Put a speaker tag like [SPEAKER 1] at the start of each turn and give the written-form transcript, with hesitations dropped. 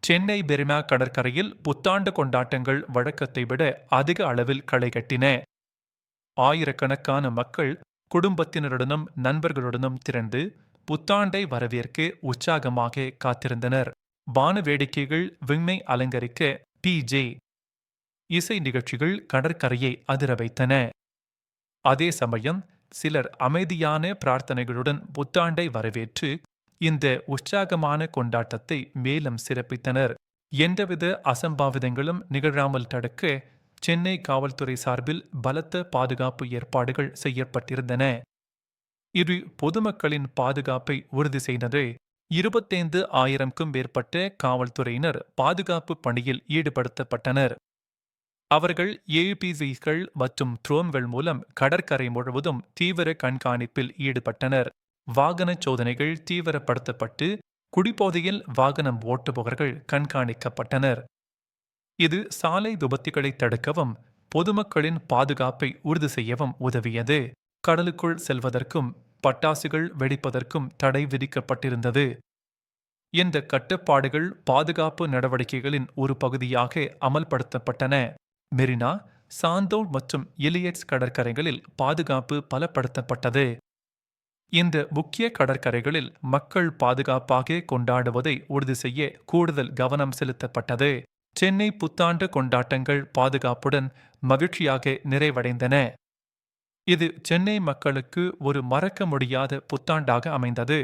[SPEAKER 1] சென்னை மெரினா கடற்கரையில் புத்தாண்டு கொண்டாட்டங்கள் வழக்கத்தை விட அதிக அளவில் களை கட்டின. ஆயிரக்கணக்கான மக்கள் குடும்பத்தினருடனும் நண்பர்களுடனும் திரண்டு புத்தாண்டை வரவேற்க உற்சாகமாக காத்திருந்தனர். வான வேடிக்கைகள் விண்ணை அலங்கரிக்க பி.ஜே. இசை நிகழ்ச்சிகள் கடற்கரையை அதிர வைத்தன. அதே சமயம் சிலர் அமைதியான பிரார்த்தனைகளுடன் புத்தாண்டை வரவேற்று இந்த உற்சாகமான கொண்டாட்டத்தை மேலும் சிறப்பித்தனர். எந்தவித அசம்பாவிதங்களும் நிகழாமல் தடுக்க சென்னை காவல்துறை சார்பில் பலத்த பாதுகாப்பு ஏற்பாடுகள் செய்யப்பட்டிருந்தன. இது பொதுமக்களின் பாதுகாப்பை உறுதி செய்தது. 25,000க்கும் மேற்பட்ட காவல்துறையினர் பாதுகாப்பு பணியில் ஈடுபடுத்தப்பட்டனர். அவர்கள் ஏபிசிகள் மற்றும் ட்ரோன்கள் மூலம் கடற்கரை முழுவதும் தீவிர கண்காணிப்பில் ஈடுபட்டனர். வாகன சோதனைகள் தீவிரப்படுத்தப்பட்டு குடிபோதையில் வாகனம் ஓட்டுபவர்கள் கண்காணிக்கப்பட்டனர். இது சாலை விபத்துகளை தடுக்கவும் பொதுமக்களின் பாதுகாப்பை உறுதி செய்யவும் உதவியது. கடலுக்குள் செல்வதற்கும் பட்டாசுகள் வெடிப்பதற்கும் தடை விதிக்கப்பட்டிருந்தது. இந்த கட்டுப்பாடுகள் பாதுகாப்பு நடவடிக்கைகளின் ஒரு பகுதியாக அமல்படுத்தப்பட்டன. மெரினா, சாந்தோம் மற்றும் எலியட்ஸ் கடற்கரைகளில் பாதுகாப்பு பலப்படுத்தப்பட்டது. இந்த முக்கிய கடற்கரைகளில் மக்கள் பாதுகாப்பாக கொண்டாடுவதை உறுதி செய்ய கூடுதல் கவனம் செலுத்தப்பட்டது. சென்னை புத்தாண்டு கொண்டாட்டங்கள் பாதுகாப்புடன் மகிழ்ச்சியாக நிறைவடைந்தன. இது சென்னை மக்களுக்கு ஒரு மறக்க முடியாத புத்தாண்டாக அமைந்தது.